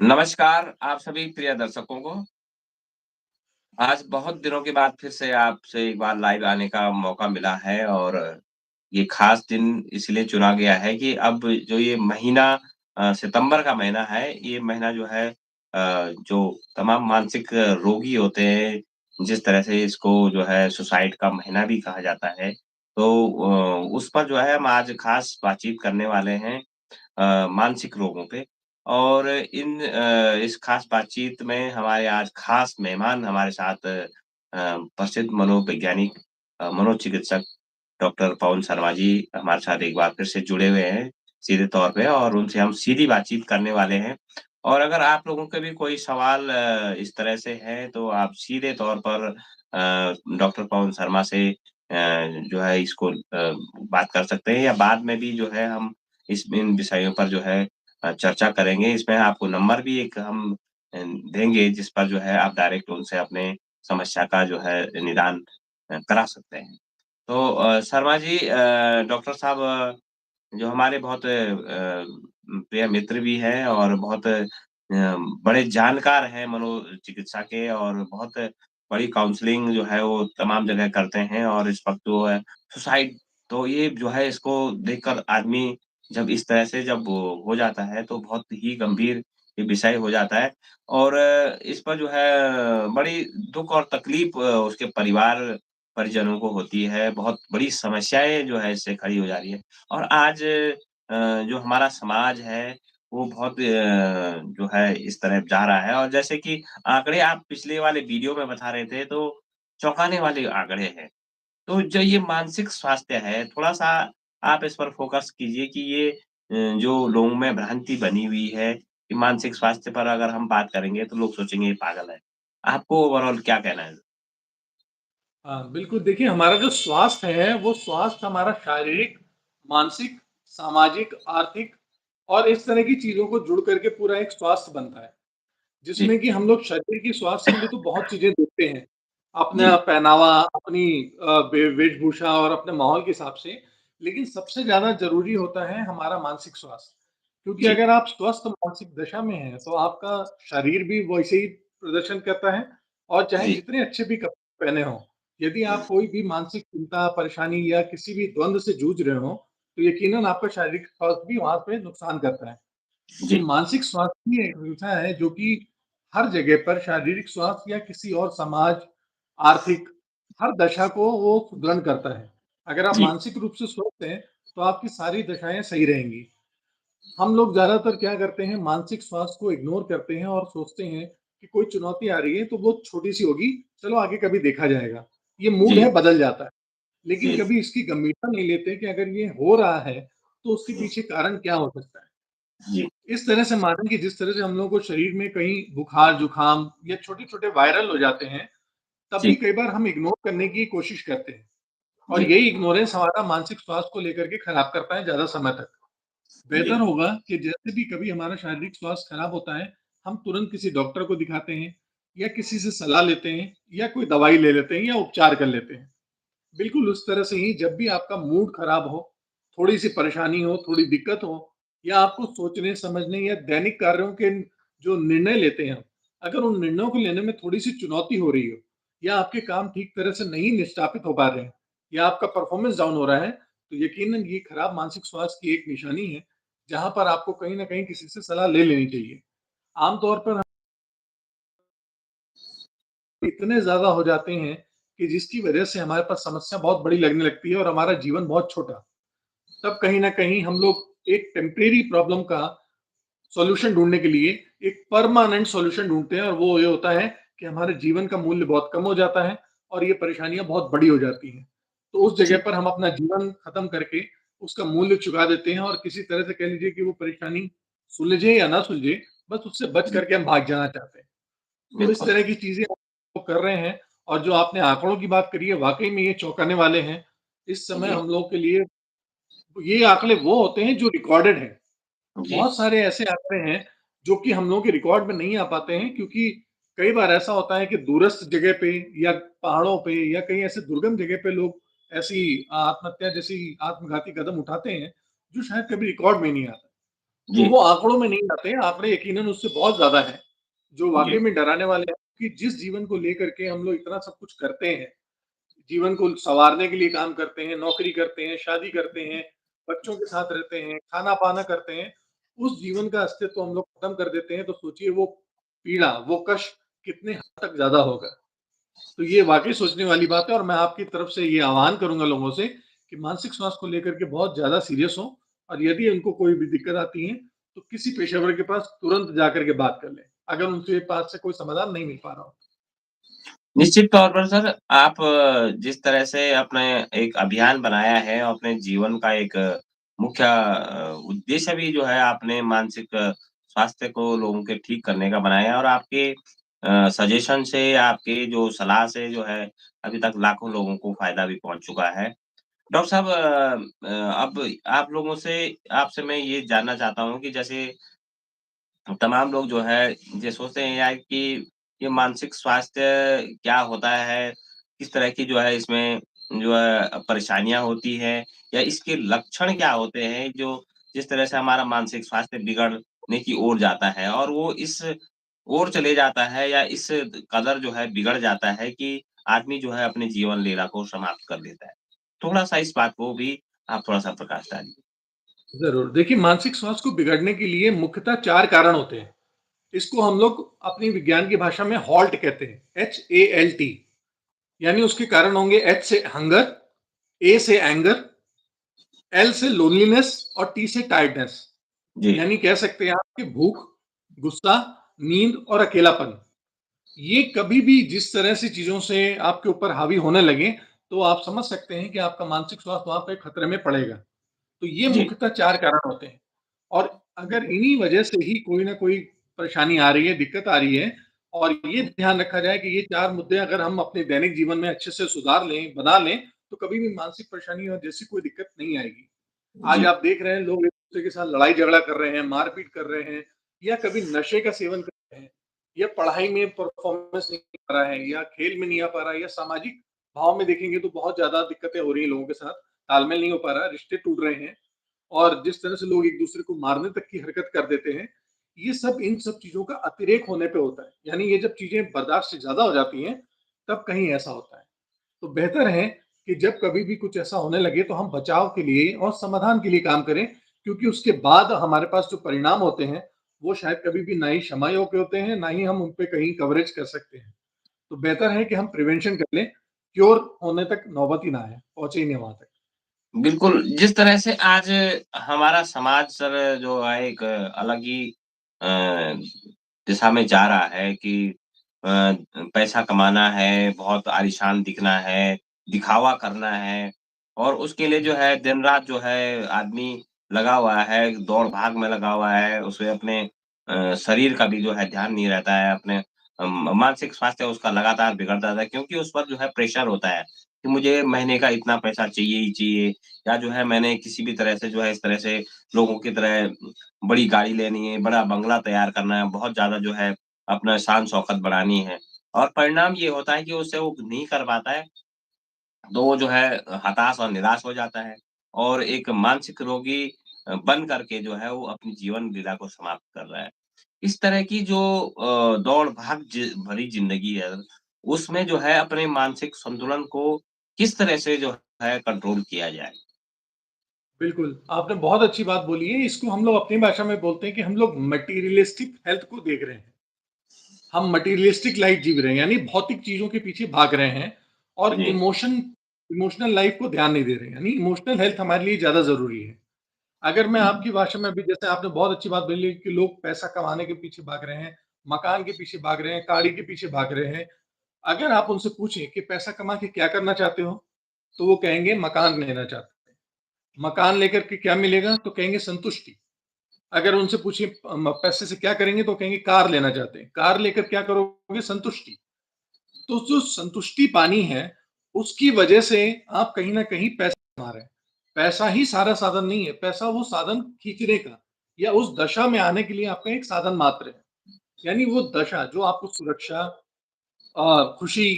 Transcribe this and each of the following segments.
नमस्कार, आप सभी प्रिय दर्शकों को। आज बहुत दिनों के बाद फिर से आपसे एक बार लाइव आने का मौका मिला है और ये ख़ास दिन इसलिए चुना गया है कि अब जो ये महीना सितंबर का महीना है, ये महीना जो है जो तमाम मानसिक रोगी होते हैं, जिस तरह से इसको जो है सुसाइड का महीना भी कहा जाता है। तो उस पर जो है हम आज ख़ास बातचीत करने वाले हैं मानसिक रोगों पे और इस खास बातचीत में हमारे आज खास मेहमान हमारे साथ प्रसिद्ध मनोवैज्ञानिक मनोचिकित्सक डॉक्टर पवन शर्मा जी हमारे साथ एक बार फिर से जुड़े हुए हैं सीधे तौर पे और उनसे हम सीधी बातचीत करने वाले हैं। और अगर आप लोगों के भी कोई सवाल इस तरह से है तो आप सीधे तौर पर डॉक्टर पवन शर्मा से जो है इसको बात कर सकते हैं या बाद में भी जो है हम इस इन विषयों पर जो है चर्चा करेंगे। इसमें आपको नंबर भी एक हम देंगे जिस पर जो है आप डायरेक्ट उनसे अपने समस्या का जो है निदान करा सकते हैं। तो शर्मा जी डॉक्टर साहब जो हमारे बहुत प्रिय मित्र भी हैं और बहुत बड़े जानकार हैं मनोचिकित्सा के और बहुत बड़ी काउंसलिंग जो है वो तमाम जगह करते हैं और इस वक़्त जो है सुसाइड तो ये जो है इसको देखकर आदमी जब इस तरह से जब वो हो जाता है तो बहुत ही गंभीर ये विषय हो जाता है और इस पर जो है बड़ी दुःख और तकलीफ उसके परिजनों को होती है, बहुत बड़ी समस्याएँ जो है इससे खड़ी हो जा रही है। और आज जो हमारा समाज है, वो बहुत जो है इस तरफ जा रहा है और जैसे कि आंकड़े आप पिछले वाले वीडियो में बता रहे थे, तो चौंकाने वाले आंकड़े हैं। तो जो ये मानसिक स्वास्थ्य है, थोड़ा-सा आप इस पर फ़ोकस कीजिए कि ये जो लोगों में भ्रांति बनी हुई है कि मानसिक स्वास्थ्य पर अगर हम बात करेंगे, तो लोग सोचेंगे ये पागल है। आपको ओवरऑल क्या कहना है? हाँ, बिल्कुल देखिए हमारा जो स्वास्थ्य है, वो स्वास्थ्य हमारा शारीरिक, मानसिक, सामाजिक, आर्थिक और इस तरह की चीज़ों को जुड़ करके पूरा एक स्वास्थ्य बनता है। जी, जिसमें कि हम लोग शरीर की स्वास्थ्य के लिए तो बहुत चीज़ें देखते हैं। अपना जी, पहनावा, अपनी वेशभूषा और अपने माहौल के हिसाब से, लेकिन सबसे ज़्यादा ज़रूरी होता है हमारा मानसिक स्वास्थ्य। क्योंकि जी, अगर आप स्वस्थ मानसिक दशा में हैं, तो आपका शरीर भी वैसे ही प्रदर्शन करता है और चाहे जी, जितने अच्छे भी कपड़े पहने हों, यदि आप कोई भी मानसिक चिंता, परेशानी या किसी भी द्वंद से जूझ रहे हों, तो यकीनन आपका शारीरिक स्वास्थ्य भी वहाँ पे नुकसान करता है। तो जी, मानसिक स्वास्थ्य ही एक विषय है जो कि हर जगह पर शारीरिक स्वास्थ्य या किसी और समाज, आर्थिक, हर दशा को वो सुदृढ़ करता है। अगर आप जी, मानसिक रूप से स्वस्थ हैं, तो आपकी सारी दशाएँ सही रहेंगी। हम लोग ज़्यादातर क्या करते हैं, मानसिक स्वास्थ्य को इग्नोर करते हैं और सोचते हैं कि कोई चुनौती आ रही है, तो वो छोटी-सी होगी, चलो आगे कभी देखा जाएगा। ये मूड जी, है, बदल जाता है। लेकिन जी, कभी इसकी गंभीरता नहीं लेते कि अगर ये हो रहा है, तो उसके जी, पीछे कारण क्या हो सकता है। जी, इस तरह से मानें कि जिस तरह से हम लोगों को शरीर में कहीं बुखार, जुकाम या छोटे-छोटे वायरल हो जाते हैं, तब भी जी, कई बार हम इग्नोर करने की कोशिश करते हैं और जी, यही इग्नोरेंस हमारा मानसिक स्वास्थ्य को लेकर के खराब करता है ज़्यादा समय तक। बेहतर जी, होगा कि जैसे भी कभी हमारा शारीरिक स्वास्थ्य खराब होता है, हम तुरंत किसी डॉक्टर को दिखाते हैं या किसी से सलाह लेते हैं या कोई दवाई ले लेते हैं या उपचार कर लेते हैं। बिल्कुल उस तरह से ही जब भी आपका मूड खराब हो, थोड़ी-सी परेशानी हो, थोड़ी दिक्कत हो या आपको सोचने, समझने या दैनिक कार्यों के जो निर्णय लेते हैं हम, अगर उन निर्णयों को लेने में थोड़ी-सी चुनौती हो रही हो या आपके काम ठीक तरह से नहीं निष्पादित हो पा रहे हैं या आपका परफॉर्मेंस डाउन हो रहा है, तो यकीनन ये खराब मानसिक स्वास्थ्य की एक निशानी है, जहाँ पर आपको कहीं न कहीं किसी से सलाह ले लेनी चाहिए। आम तौर पर इतने ज़्यादा हो जाते हैं कि जिसकी वजह से हमारे पास समस्या बहुत बड़ी लगने लगती है और हमारा जीवन बहुत छोटा। तब कहीं न कहीं हम लोग एक टेम्परेरी प्रॉब्लम का सॉल्यूशन ढूँढने के लिए एक परमानेंट सॉल्यूशन ढूँढते हैं और वो ये होता है कि हमारे जीवन का मूल्य बहुत कम हो जाता है और ये परेशानियाँ बहुत बड़ी हो जाती हैं। तो उस जगह जी, पर हम अपना जीवन खत्म करके उसका मूल्य चुका देते हैं और किसी तरह से कह लीजिए कि वो परेशानी सुलझे या ना सुलझे, बस उससे बच जी, करके हम भाग जाना चाहते हैं। तो इस बिल्कुल। तरह की चीज़ें वो कर रहे हैं और जो आपने आंकड़ों की बात करी है, वाक़ई में ये चौंकाने वाले हैं। इस समय जी, हम लोगों के लिए ये आंकड़े वो होते हैं जो रिकॉर्डेड हैं। जी, बहुत सारे ऐसे आंकड़े हैं जो कि हम लोगों के रिकॉर्ड में नहीं आ पाते हैं क्योंकि कई बार ऐसा होता है कि दूरस्थ जगह पे या पहाड़ों पे या कहीं ऐसे दुर्गम जगह पे लोग ऐसी आत्महत्या जैसी आत्मघाती कदम उठाते हैं, जो शायद कभी रिकॉर्ड में नहीं आता। तो जी, वो आँकड़ों में नहीं आते हैं, आँकड़े यकीनन उससे बहुत ज़्यादा हैं, जो वाक़ई जी, में डराने वाले हैं कि जिस जीवन को लेकर के हम लोग इतना सब कुछ करते हैं, जीवन को सँवारने के लिए काम करते हैं, नौकरी करते हैं, शादी करते हैं, बच्चों के साथ रहते हैं, खाना-पाना करते हैं, उस जीवन का अस्तित्व हम लोग खत्म कर देते हैं, तो सोचिए वो पीड़ा, वो कष्ट कितने हद तक ज़्यादा होगा। तो ये वाक़ई सोचने वाली बात है और मैं आपकी तरफ से ये आह्वान करूँगा लोगों से कि मानसिक स्वास्थ्य को लेकर के बहुत ज़्यादा सीरियस हों और यदि उनको कोई भी दिक्कत आती है, तो किसी पेशेवर के पास तुरंत जाकर के बात कर लें, अगर उनके पास से कोई समाधान नहीं मिल पा रहा हो। निश्चित तौर पर सर आप जिस तरह से आपने एक अभियान बनाया है और अपने जीवन का एक मुख्य उद्देश्य भी जो है आपने मानसिक स्वास्थ्य को लोगों के ठीक करने का बनाया है और आपके सजेशन से, आपके जो सलाह से जो है अभी तक लाखों लोगों को फ़ायदा भी पहुँच चुका है। डॉक्टर साहब अब आप लोगों से आपसे मैं ये जानना चाहता हूँ कि जैसे तमाम लोग जो है ये सोचते हैं यार कि ये मानसिक स्वास्थ्य क्या होता है? किस तरह की जो है इसमें जो है परेशानियाँ होती हैं या इसके लक्षण क्या होते हैं जो जिस तरह से हमारा मानसिक स्वास्थ्य बिगड़ने की ओर जाता है और वो इस ओर चले जाता है या इस कदर जो है बिगड़ जाता है कि आदमी जो है अपने जीवन लीला को समाप्त कर देता है। थोड़ा-सा इस बात को भी आप थोड़ा-सा प्रकाश डालिए। ज़रूर, देखिए मानसिक स्वास्थ्य को बिगड़ने के लिए मुख्यतः 4 कारण होते हैं। इसको हम लोग अपनी विज्ञान की भाषा में हॉल्ट कहते हैं, HALT यानी उसके कारण होंगे H से हंगर, A से एंगर, L से लोनलीनेस और T से टायर्डनेस। जी, यानी कह सकते हैं आप कि भूख, गुस्सा, नींद और अकेलापन। ये कभी भी जिस तरह से चीज़ों से आपके ऊपर हावी होने लगें, तो आप समझ सकते हैं कि आपका मानसिक स्वास्थ्य वहाँ पे खतरे में पड़ेगा। तो ये जी, मुख्यतः 4 कारण होते हैं और अगर इन्हीं वजह से ही कोई न कोई परेशानी आ रही है, दिक्कत आ रही है और ये ध्यान रखा जाए कि ये 4 मुद्दे अगर हम अपने दैनिक जीवन में अच्छे से सुधार लें, बना लें, तो कभी भी मानसिक परेशानी और जैसी कोई दिक्कत नहीं आएगी। आज जी, आप देख रहे हैं लोग एक-दूसरे के साथ लड़ाई-झगड़ा कर रहे हैं, मारपीट कर रहे हैं या कभी नशे का सेवन कर रहे हैं या पढ़ाई में परफॉर्मेंस नहीं आ रहा है या खेल में नहीं आ पा रहा है या सामाजिक भाव में देखेंगे तो बहुत ज़्यादा दिक्कतें हो रही हैं लोगों के साथ, तालमेल नहीं हो पा रहा है, रिश्ते टूट रहे हैं और जिस तरह से लोग एक-दूसरे को मारने तक की हरकत कर देते हैं, ये सब इन सब चीज़ों का अतिरेक होने पे होता है। यानी ये जब चीज़ें बर्दाश्त से ज़्यादा हो जाती हैं, तब कहीं ऐसा होता है। तो बेहतर है कि जब कभी भी कुछ ऐसा होने लगे तो हम बचाव के लिए और समाधान के लिए काम करें क्योंकि उसके बाद हमारे पास जो परिणाम होते हैं वो शायद कभी भी ना ही क्षमा योग्य होते हैं ना ही हम उन पे कहीं कवरेज कर सकते हैं तो बेहतर है कि हम प्रिवेंशन कर लें क्योर होने तक नौबत ही ना आए पहुंचे ही नहीं वहां तक। बिल्कुल, जिस तरह से आज हमारा समाज सर जो है एक अलग ही अ, दिशा में जा रहा है कि पैसा कमाना है, बहुत आलीशान दिखना है, दिखावा करना है और उसके लिए जो है दिन-रात जो है आदमी लगा हुआ है, दौड़-भाग में लगा हुआ है, उसे अपने शरीर का भी जो है ध्यान नहीं रहता है, अपने मानसिक स्वास्थ्य उसका लगातार बिगड़ता रहता है क्योंकि उस पर जो है प्रेशर होता है, कि मुझे महीने का इतना पैसा चाहिए ही चाहिए या जो है मैंने किसी भी तरह से जो है इस तरह से लोगों की तरह बड़ी गाड़ी लेनी है, बड़ा बंगला तैयार करना है, बहुत ज़्यादा जो है अपना शान-शौकत बढ़ानी है और परिणाम ये होता है कि उससे वो नहीं कर पाता है, तो वो जो है हताश और निराश हो जाता है और एक मानसिक रोगी बन करके जो है वो अपनी जीवन लीला को समाप्त कर रहा है। इस तरह की जो दौड़-भाग भरी ज़िंदगी है, उसमें जो है अपने मानसिक संतुलन को किस तरह से जो है कंट्रोल किया जाए? बिल्कुल आपने बहुत अच्छी बात बोली है इसको हम लोग अपनी भाषा में बोलते हैं कि हम लोग मटीरियलिस्टिक हेल्थ को देख रहे हैं। हम मटीरियलिस्टिक लाइफ जी रहे हैं यानी भौतिक चीज़ों के पीछे भाग रहे हैं और जी, इमोशनल लाइफ को ध्यान नहीं दे रहे हैं। यानी इमोशनल हेल्थ हमारे लिए ज़्यादा ज़रूरी है। अगर मैं हुँ, आपकी भाषा में अभी जैसे आपने बहुत अच्छी बात बोली कि लोग पैसा कमाने के पीछे भाग रहे हैं, मकान के पीछे भाग रहे हैं, गाड़ी के पीछे भाग रहे हैं। अगर आप उनसे पूछें कि पैसा कमा के क्या करना चाहते हो? तो वो कहेंगे मकान लेना चाहते हैं। मकान लेकर के क्या मिलेगा? तो कहेंगे संतुष्टि। अगर उनसे पूछिए पैसे से क्या करेंगे? तो कहेंगे कार लेना चाहते हैं। कार लेकर क्या करोगे? संतुष्टि। तो जो संतुष्टि पानी है, उसकी वजह से आप कहीं न कहीं पैसा कमा रहे हैं। पैसा ही सारा साधन नहीं है, पैसा वो साधन खींचने का या उस दशा में आने के लिए आपका एक साधन मात्र है। यानी वो दशा जो आपको सुरक्षा खुशी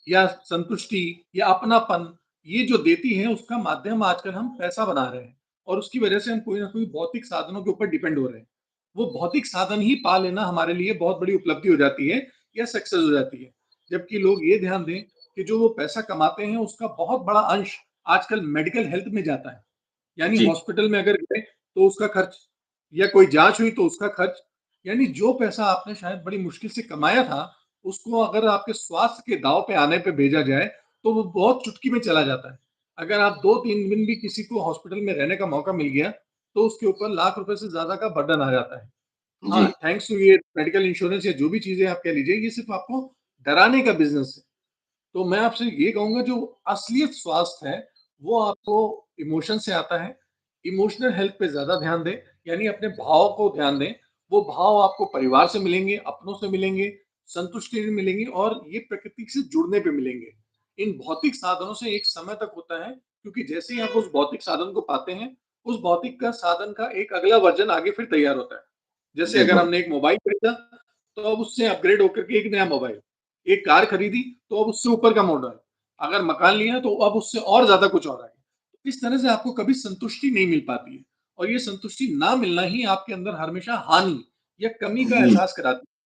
या संतुष्टि या अपनापन ये जो देती है उसका माध्यम आजकल हम पैसा बना रहे हैं और उसकी वजह से हम कोई ना कोई भौतिक साधनों के ऊपर डिपेंड हो रहे हैं। वो भौतिक साधन ही पा लेना हमारे लिए बहुत बड़ी उपलब्धि हो जाती है या सक्सेस हो जाती है। जबकि लोग ये ध्यान दें कि जो वो पैसा कमाते हैं उसका बहुत बड़ा अंश आजकल मेडिकल हेल्थ में जाता है। यानी जी, हॉस्पिटल में अगर गए तो उसका खर्च, या कोई जाँच हुई तो उसका खर्च, यानी जो पैसा आपने शायद बड़ी मुश्किल से कमाया था, उसको अगर आपके स्वास्थ्य के दाँव पे आने पे भेजा जाए, तो वो बहुत चुटकी में चला जाता है। अगर आप 2-3 दिन भी किसी को हॉस्पिटल में रहने का मौका मिल गया, तो उसके ऊपर लाख रुपए से ज़्यादा का बर्डन आ जाता है। जी, हाँ, थैंक्स टू ये मेडिकल इंश्योरेंस या जो भी चीज़ें आप कह लीजिए, ये सिर्फ़ आपको डराने का बिज़नेस है। तो मैं आपसे ये कहूँगा जो असलियत स्वास्थ्य है, वो आपको इमोशन से आता है। इमोशनल हेल्थ पे ज़्यादा ध्यान दें, यानी अपने भाव को ध्यान दें। वो भाव आपको परिवार से मिलेंगे, अपनों से मिलेंगे, संतुष्टि से मिलेंगे और ये प्रकृति से जुड़ने पे मिलेंगे। इन भौतिक साधनों से एक समय तक होता है, क्योंकि जैसे ही आप उस भौतिक साधन को पाते हैं, उस भौतिक का साधन का एक अगला वर्ज़न आगे फिर तैयार होता है। जैसे अगर बिल्कुल, हमने एक मोबाइल खरीदा, तो अब उससे अपग्रेड होकर के एक नया मोबाइल। एक कार खरीदी, तो अब उससे ऊपर का मॉडल। अगर मकान लिया, तो अब उससे और ज़्यादा कुछ और है। इस तरह से आपको कभी संतुष्टि नहीं मिल पाती है और ये संतुष्टि ना मिलना ही आपके अंदर हमेशा हानि या कमी का जी, एहसास कराती है।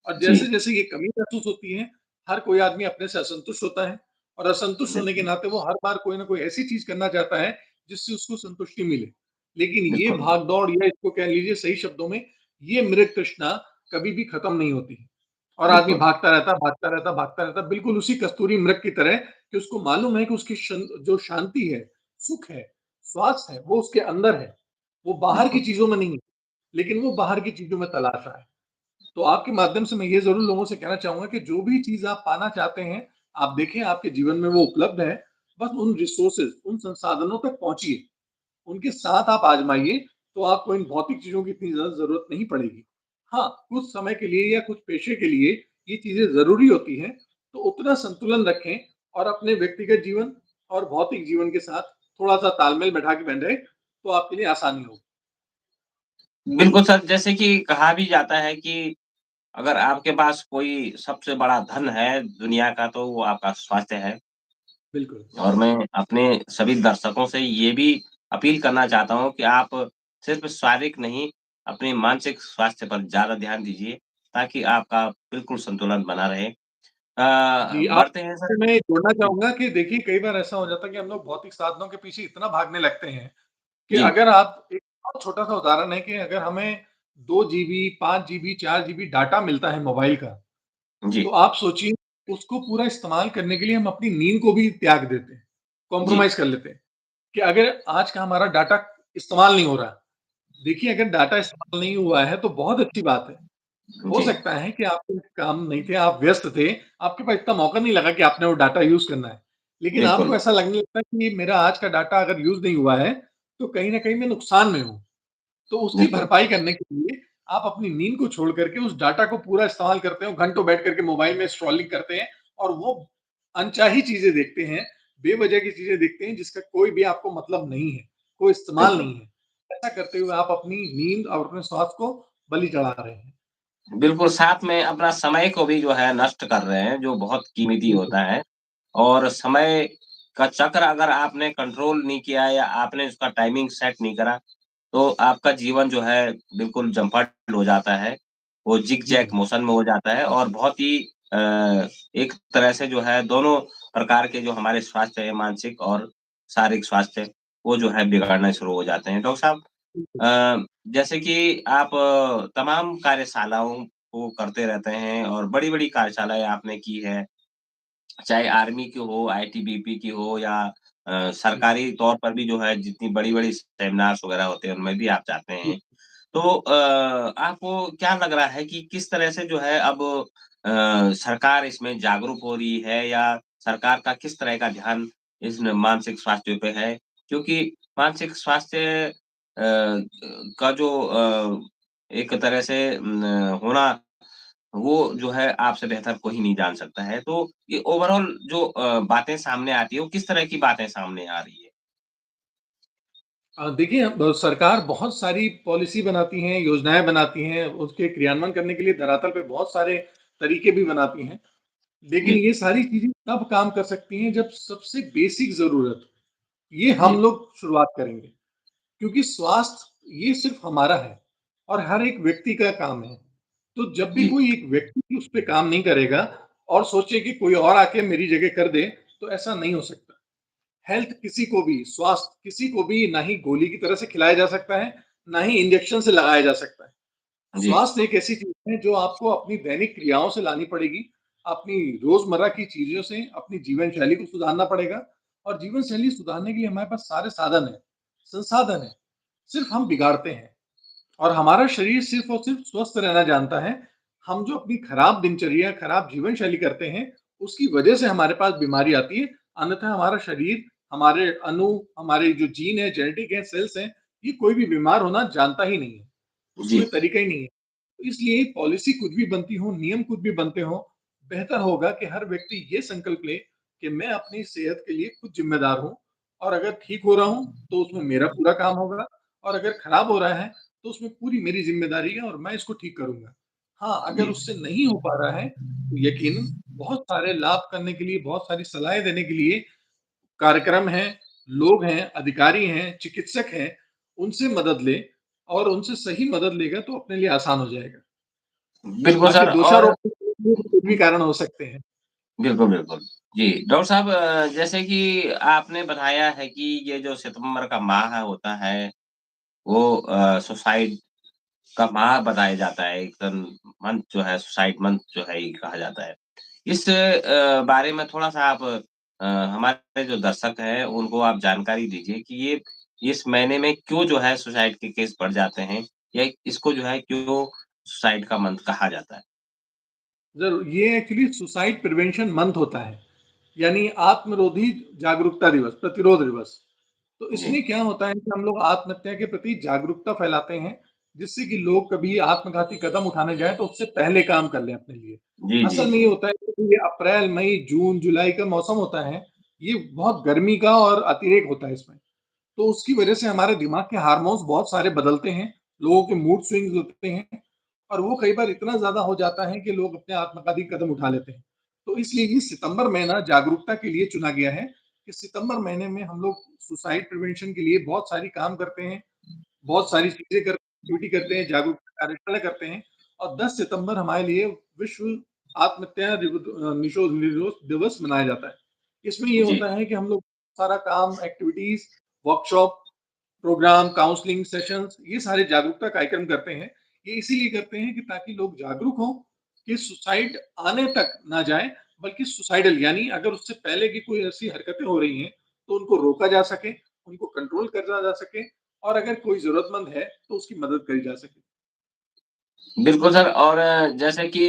और जी, जैसे-जैसे ये कमी महसूस होती है, हर कोई आदमी अपने से असंतुष्ट होता है और असंतुष्ट होने के बिल्कुल, नाते वो हर बार कोई ना कोई ऐसी चीज़ करना चाहता है, जिससे उसको संतुष्टि मिले। लेकिन ये बिल्कुल, भाग-दौड़ या इसको कह लीजिए सही शब्दों में, ये मृत तृष्णा कभी भी खत्म नहीं होती है। और आदमी बिल्कुल, भागता रहता, भागता रहता, भागता रहता, बिल्कुल उसी कस्तूरी मृग की तरह कि उसको मालूम है कि उसकी जो शांति है, सुख है, स्वास्थ्य है, वो उसके अंदर है। वो बाहर की बिल्कुल। चीज़ों में नहीं है, लेकिन वो बाहर की चीज़ों में तलाशा है। तो आपके माध्यम से मैं ये ज़रूर लोगों से कहना चाहूँगा कि जो भी चीज़ आप पाना चाहते हैं, आप देखें आपके जीवन में वो उपलब्ध है। बस उन रिसोर्सेज़, उन संसाधनों तक पहुँचिए, उनके साथ आप आज़माइए, तो आपको इन भौतिक चीज़ों की इतनी ज़्यादा ज़रूरत नहीं पड़ेगी। हाँ, कुछ समय के लिए या कुछ पेशे के लिए ये चीज़ें ज़रूरी होती हैं, तो उतना संतुलन रखें और अपने व्यक्तिगत जीवन और भौतिक जीवन के साथ थोड़ा-सा तालमेल बैठा के बंधें, तो आपके लिए आसानी होगी। बिल्कुल सर, जैसे कि कहा भी जाता है कि अगर आपके पास कोई सबसे बड़ा धन है दुनिया का तो वो आपका स्वास्थ्य है। बिल्कुल। और मैं अपने सभी दर्शकों से ये भी अपील करना चाहता हूँ कि आप सिर्फ़ शारीरिक नहीं, अपने मानसिक स्वास्थ्य पर ज़्यादा ध्यान दीजिए, ताकि आपका बिल्कुल संतुलन बना रहे। जी, आप बढ़ते हैं सर। मैं जोड़ना जी, चाहूँगा कि देखिए कई बार ऐसा हो जाता है कि हम लोग भौतिक साधनों के पीछे इतना भागने लगते हैं कि जी, अगर आप एक बहुत छोटा-सा उदाहरण है कि अगर हमें 2 जीबी, 5 जीबी, 4 जीबी डाटा मिलता है मोबाइल का, जी, तो आप सोचिए उसको पूरा इस्तेमाल करने के लिए हम अपनी नींद को भी त्याग देते हैं, जी, कॉम्प्रोमाइज़ कर लेते हैं कि अगर आज का हमारा डाटा इस्तेमाल नहीं हो रहा, देखिए अगर डाटा इस्तेमाल नहीं हुआ है तो बहुत अच्छी बात है। हो जी, सकता है कि आपको काम नहीं थे, आप व्यस्त थे, आपके पास इतना मौका नहीं लगा कि आपने वो डाटा यूज़ करना है। लेकिन आपको बिल्कुल, ऐसा लगने लगता है कि मेरा आज का डाटा अगर यूज़ नहीं हुआ है, तो कहीं न कहीं मैं नुकसान में हूँ। तो उसकी बिल्कुल, भरपाई करने के लिए आप अपनी नींद को छोड़ कर के उस डाटा को पूरा इस्तेमाल करते हो, घंटों बैठ कर के मोबाइल में स्क्रॉलिंग करते हैं और वो अनचाही चीज़ें देखते हैं, बेवजह की चीज़ें देखते हैं जिसका कोई भी आपको मतलब नहीं है, कोई इस्तेमाल बिल्कुल। नहीं है। ऐसा करते हुए आप अपनी नींद और अपने स्वास्थ्य को बलि चढ़ा रहे हैं। बिल्कुल, साथ में अपना समय को भी जो है नष्ट कर रहे हैं, जो बहुत कीमती बिल्कुल। होता है। और समय का चक्र अगर आपने कंट्रोल नहीं किया या आपने उसका टाइमिंग सेट नहीं करा, तो आपका जीवन जो है बिल्कुल जंपट हो जाता है। वो ज़िग-ज़ैग जी, मोशन में हो जाता है और बहुत ही अ, एक तरह से जो है दोनों प्रकार के जो हमारे स्वास्थ्य है, मानसिक और शारीरिक स्वास्थ्य, वो जो है बिगड़ना शुरू हो जाते हैं। डॉक्टर साहब, बिल्कुल। अ, जैसे कि आप तमाम कार्यशालाओं को करते रहते हैं और बड़ी-बड़ी कार्यशालाएँ आपने की है, चाहे आर्मी की हो, आईटीबीपी की हो या जी, सरकारी तौर पर भी जो है जितनी बड़ी-बड़ी सेमिनार्स वगैरह होते हैं, उनमें भी आप जाते जी। हैं। तो आपको क्या लग रहा है कि किस तरह से जो है अब सरकार इसमें जागरूक हो रही है या सरकार का किस तरह का ध्यान इस न मानसिक स्वास्थ्य पे है? क्योंकि मानसिक स्वास्थ्य का जो एक तरह से होना वो जो है आपसे बेहतर कोई नहीं जान सकता है। तो ये ओवरऑल जो बातें सामने आती है, वो किस तरह की बातें सामने आ रही है? देखिए सरकार बहुत सारी पॉलिसी बनाती हैं, योजनाएँ बनाती हैं, उसके क्रियान्वयन करने के लिए धरातल पे बहुत सारे तरीके भी बनाती हैं। लेकिन जी, ये सारी चीज़ें तब काम कर सकती हैं जब सबसे बेसिक ज़रूरत, ये हम जी, लोग शुरुआत करेंगे। क्योंकि स्वास्थ्य ये सिर्फ हमारा है और हर एक व्यक्ति का काम है। तो जब भी जी, कोई एक व्यक्ति उस पे काम नहीं करेगा और सोचे कि कोई और आके मेरी जगह कर दे, तो ऐसा नहीं हो सकता। हेल्थ किसी को भी, स्वास्थ्य किसी को भी ना ही गोली की तरह से खिलाया जा सकता है, ना ही इंजेक्शन से लगाया जा सकता है। जी, स्वास्थ्य एक ऐसी चीज़ है जो आपको अपनी दैनिक क्रियाओं से लानी पड़ेगी, अपनी रोज़मर्रा की चीज़ों से, अपनी जीवन शैली को सुधारना पड़ेगा और जीवन शैली सुधारने के लिए हमारे पास सारे साधन हैं, संसाधन हैं, सिर्फ़ हम बिगाड़ते हैं। और हमारा शरीर सिर्फ़ और सिर्फ़ स्वस्थ रहना जानता है। हम जो अपनी खराब दिनचर्या, खराब जीवन शैली करते हैं, उसकी वजह से हमारे पास बीमारी आती है। अन्यथा हमारा शरीर, हमारे अणु, हमारे जो जीन है, जेनेटिक है, सेल्स हैं, ये कोई भी बीमार होना जानता ही नहीं है। उसको जी, कोई तरीका ही नहीं है। तो इसलिए पॉलिसी कुछ भी बनती हो, नियम कुछ भी बनते हों, बेहतर होगा कि हर व्यक्ति ये संकल्प ले कि मैं अपनी सेहत के लिए खुद ज़िम्मेदार हूँ और अगर ठीक हो रहा हूँ, तो उसमें मेरा पूरा काम होगा और अगर खराब हो रहा है, तो उसमें पूरी मेरी ज़िम्मेदारी है और मैं इसको ठीक करूँगा। हाँ, अगर जी, उससे नहीं हो पा रहा है, तो यकीनन बहुत सारे लाभ करने के लिए, बहुत सारी सलाहें देने के लिए कार्यक्रम हैं, लोग हैं, अधिकारी हैं, चिकित्सक हैं, उनसे मदद लें और उनसे सही मदद लेगा तो अपने लिए आसान हो जाएगा। बिल्कुल बाकी सर और दोषारोपण के लिए कुछ भी कारण हो सकते हैं। बिल्कुल, बिल्कुल। जी, डॉक्टर साहब जैसे कि आपने बताया है कि ये जो सितंबर का माह होता है, वो सुसाइड का माह बताया जाता है, एक तन मंथ जो है सुसाइड मंथ जो है ये कहा जाता है। इस बारे में थोड़ा-सा आप हमारे जो दर्शक हैं उनको आप जानकारी दीजिए कि ये इस महीने में क्यों जो है सुसाइड के केस बढ़ जाते हैं या इसको जो है क्यों सुसाइड का मंथ कहा जाता है? ज़रूर, ये एक्चुअली सुसाइड प्रिवेंशन मंथ होता है, यानी आत्मरोधी जागरूकता दिवस, प्रतिरोध दिवस। तो जी। इसमें क्या होता है कि हम लोग आत्महत्या के प्रति जागरूकता फैलाते हैं, जिससे कि लोग कभी आत्मघाती कदम उठाने जाएँ तो उससे पहले काम कर लें अपने लिए। जी, जी, असल में जी। ये होता है कि ये अप्रैल, मई, जून, जुलाई का मौसम होता है, ये बहुत गर्मी का और अतिरेक होता है इसमें। तो उसकी वजह से हमारे दिमाग के हार्मोन्स बहुत सारे बदलते हैं, लोगों के मूड स्विंग्स होते हैं और वो कई बार इतना ज़्यादा हो जाता है कि लोग अपने आत्मघाती कदम उठा लेते हैं। तो इसलिए ये सितंबर महीना जागरूकता के लिए चुना गया है कि सितंबर महीने में हम लोग सुसाइड प्रिवेंशन के लिए बहुत सारी काम करते हैं, बहुत सारी चीज़ें एक्टिविटी करते हैं, जागरूकता कार्यशाला करते हैं और 10 सितंबर हमारे लिए विश्व आत्महत्या निषोध निरोध दिवस मनाया जाता है। इसमें ये जी, होता है कि हम लोग सारा काम, activities, workshop, programme, counselling sessions ये सारे जागरूकता कार्यक्रम करते हैं। ये इसीलिए करते हैं कि ताकि लोग जागरूक हों कि सुसाइड आने तक ना जाए, बल्कि सुसाइडल यानी अगर उससे पहले की कोई ऐसी हरकतें हो रही हैं, तो उनको रोका जा सके, उनको कंट्रोल करा जा सके और अगर कोई ज़रूरतमंद है, तो उसकी मदद करी जा सके। बिल्कुल सर और जैसे कि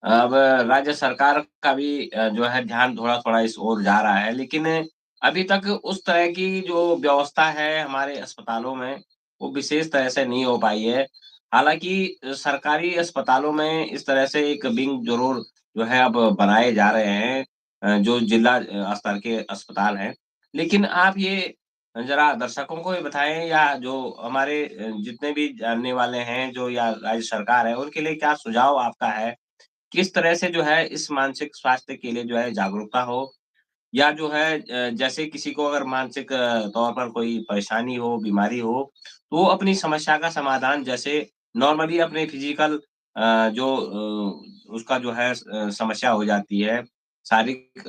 अब राज्य सरकार का भी जो है ध्यान थोड़ा-थोड़ा इस ओर जा रहा है, लेकिन अभी तक उस तरह की जो व्यवस्था है हमारे अस्पतालों में, वो विशेष तरह से नहीं हो पाई है। हालाँकि सरकारी अस्पतालों में इस तरह से एक विंग ज़रूर जो है अब बनाए जा रहे हैं जो जिला स्तर के अस्पताल हैं। लेकिन आप ये ज़रा दर्शकों को ये बताएँ या जो हमारे जितने भी जानने वाले हैं जो या राज्य सरकार है, उनके लिए क्या सुझाव आपका है? किस तरह से जो है इस मानसिक स्वास्थ्य के लिए जो है जागरूकता हो या जो है जैसे किसी को अगर मानसिक तौर पर कोई परेशानी हो, बीमारी हो, तो वो अपनी समस्या का समाधान जैसे नॉर्मली अपने फिज़िकल जो उसका जो है समस्या हो जाती है, शारीरिक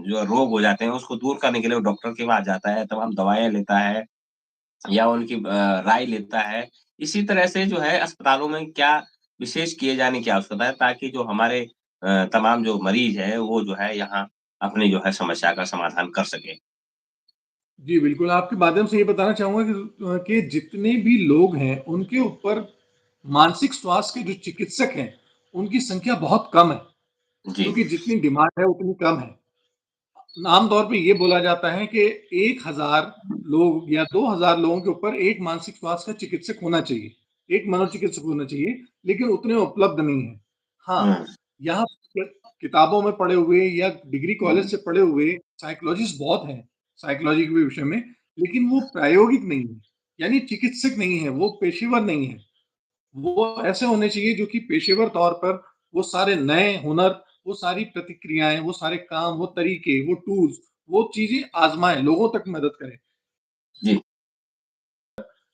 जो रोग हो जाते हैं, उसको दूर करने के लिए वो डॉक्टर के पास जाता है, तमाम दवाइयाँ लेता है या उनकी राय लेता है। इसी तरह से जो है अस्पतालों में क्या विशेष किए जाने की आवश्यकता है ताकि जो हमारे तमाम जो मरीज़ हैं वो जो है यहाँ अपनी जो है समस्या का समाधान कर सकें? जी, बिल्कुल, आपके माध्यम से ये बताना चाहूँगा कि जितने भी लोग हैं, उनके ऊपर मानसिक स्वास्थ्य के जो चिकित्सक हैं, उनकी संख्या बहुत कम है, जी। क्योंकि जितनी डिमांड है, उतनी कम है। आम तौर पे ये बोला जाता है कि 1000 लोग या 2000 लोगों के ऊपर एक मानसिक स्वास्थ्य का चिकित्सक होना चाहिए, एक मनोचिकित्सक होना चाहिए, लेकिन उतने उपलब्ध नहीं हैं। हाँ, हुँ, यहाँ क किताबों में पढ़े हुए या डिग्री कॉलेज हुँ। से पढ़े हुए साइकोलॉजिस्ट बहुत हैं, साइकोलॉजी के विषय में, लेकिन वो प्रायोगिक नहीं है, यानी चिकित्सक नहीं है, वो पेशेवर नहीं है। वो ऐसे होने चाहिए जो कि पेशेवर तौर पर वो सारे नए हुनर, वो सारी प्रतिक्रियाएँ, वो सारे काम, वो तरीके, वो टूल्स, वो चीज़ें आज़माएँ, लोगों तक मदद करें। जी।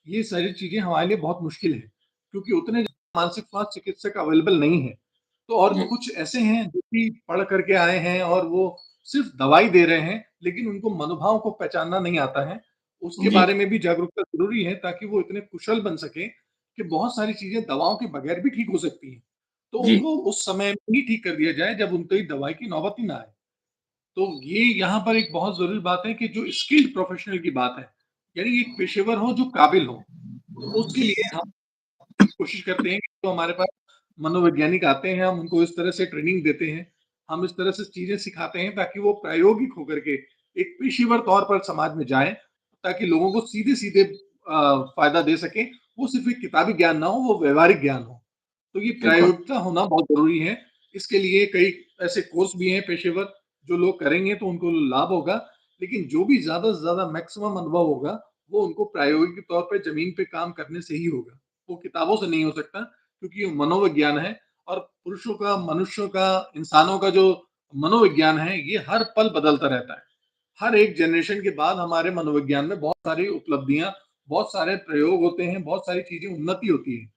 ये सारी चीज़ें हमारे लिए बहुत मुश्किल है, क्योंकि उतने मानसिक स्वास्थ्य चिकित्सक अवेलेबल नहीं हैं। तो और जी, कुछ ऐसे हैं जो कि पढ़ कर के आए हैं और वो सिर्फ़ दवाई दे रहे हैं, लेकिन उनको मनोभाव को पहचानना नहीं आता है। उसके जी, बारे में भी जागरूकता ज़रूरी है ताकि वो इतने कुशल बन सकें कि बहुत सारी चीज़ें दवाओं के बगैर भी ठीक हो सकती हैं। तो जी, उनको उस समय में ही ठीक कर दिया जाए जब उनकी दवाई की नौबत ही ना आए। तो ये यहाँ पर एक बहुत ज़रूरी बात है कि जो स्किल्ड प्रोफ़ेशनल की बात है, यानी एक पेशेवर हो जो काबिल हो। तो उसके लिए हम कोशिश करते हैं कि जो हमारे पास मनोवैज्ञानिक आते हैं, हम उनको इस तरह से ट्रेनिंग देते हैं, हम इस तरह से चीज़ें सिखाते हैं ताकि वो प्रायोगिक होकर के एक पेशेवर तौर पर समाज में जाएँ, ताकि लोगों को सीधे-सीधे फ़ायदा दे सकें। वो सिर्फ़ एक किताबी ज्ञान ना हो, वो व्यावहारिक ज्ञान हो। तो ये बिल्कुल। प्रायोगिकता होना बहुत ज़रूरी है। इसके लिए कई ऐसे कोर्स भी हैं पेशेवर, जो लोग करेंगे तो उनको लाभ होगा, लेकिन जो भी ज़्यादा से ज़्यादा मैक्सिमम अनुभव होगा, वो उनको प्रायोगिक तौर पे ज़मीन पे काम करने से ही होगा। वो किताबों से नहीं हो सकता, क्योंकि ये मनोविज्ञान है और पुरुषों का, मनुष्यों का, इंसानों का जो मनोविज्ञान है, ये हर पल बदलता रहता है। हर एक जनरेशन के बाद हमारे मनोविज्ञान में बहुत सारी उपलब्धियाँ, बहुत सारे प्रयोग होते हैं, बहुत सारी चीज़ें उन्नति होती है। जी।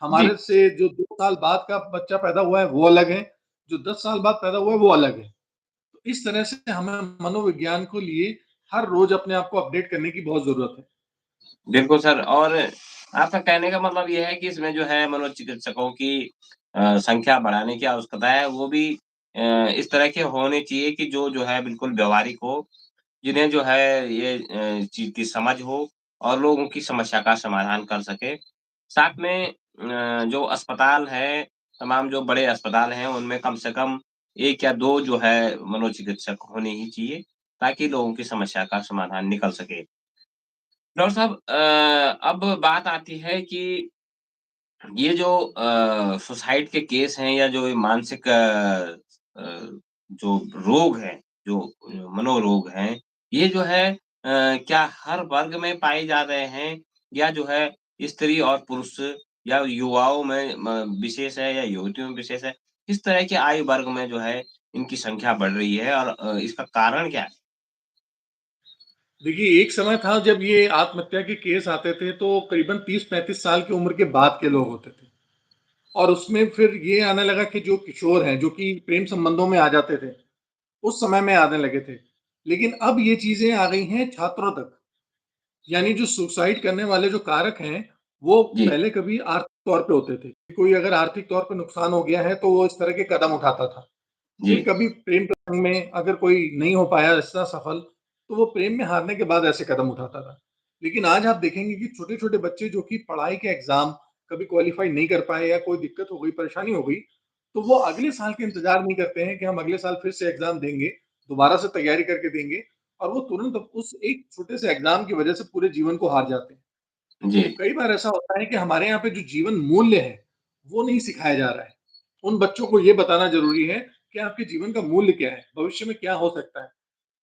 हमारे से जो 2 साल बाद का बच्चा पैदा हुआ है, वो अलग है, जो 10 साल बाद पैदा हुआ है, वो अलग है। तो इस तरह से हमें मनोविज्ञान को लिए हर रोज़ अपने आप को अपडेट करने की बहुत ज़रूरत है। बिल्कुल सर और आपका कहने का मतलब ये है कि इसमें जो है मनोचिकित्सकों की संख्या बढ़ाने की आवश्यकता है, वो भी इस तरह के होने चाहिए कि जो है बिल्कुल व्यावहारिक हो, जिन्हें जो है ये चीज़ की समझ हो और लोगों की समस्या का समाधान कर सकें। साथ में जो अस्पताल है, तमाम जो बड़े अस्पताल हैं, उनमें कम से कम 1 या 2 जो है मनोचिकित्सक होने ही चाहिए, ताकि लोगों की समस्या का समाधान निकल सके। डॉक्टर साहब अब बात आती है कि ये जो सुसाइड के केस हैं या जो ये मानसिक जो रोग हैं, जो मनोरोग हैं, ये जो है क्या हर वर्ग में पाए जा रहे हैं या जो है स्त्री और पुरुष या युवाओं में विशेष है या युवतियों में विशेष है? किस तरह के आयु वर्ग में जो है इनकी संख्या बढ़ रही है और इसका कारण क्या है? देखिए, एक समय था जब ये आत्महत्या के केस आते थे, तो करीबन 30-35 साल की उम्र के बाद के लोग होते थे। और उसमें फिर ये आने लगा कि जो किशोर हैं, जो कि प्रेम संबंधों में आ जाते थे, उस समय में आने लगे थे। लेकिन अब ये चीज़ें आ गई हैं छात्रों तक। यानी जो सुसाइड करने वाले जो कारक हैं, वो जी, पहले कभी आर्थिक तौर पे होते थे। कोई अगर आर्थिक तौर पे नुकसान हो गया है, तो वो इस तरह के कदम उठाता था। जी, फिर कभी प्रेम प्रसंग में अगर कोई नहीं हो पाया इतना सफल, तो वो प्रेम में हारने के बाद ऐसे कदम उठाता था। लेकिन आज आप देखेंगे कि छोटे-छोटे बच्चे जो कि पढ़ाई के एग्ज़ाम कभी क्वालीफाई नहीं कर पाए या कोई दिक्कत हो गई, परेशानी हो गई, तो वो अगले साल का इंतज़ार नहीं करते हैं कि हम अगले साल फिर से एग्ज़ाम देंगे, दोबारा से तैयारी करके देंगे और वो तुरंत उस एक छोटे से एग्ज़ाम की वजह से पूरे जीवन को हार जाते हैं। जी, तो कई बार ऐसा होता है कि हमारे यहाँ पे जो जीवन मूल्य है, वो नहीं सिखाया जा रहा है। उन बच्चों को ये बताना ज़रूरी है कि आपके जीवन का मूल्य क्या है, भविष्य में क्या हो सकता है।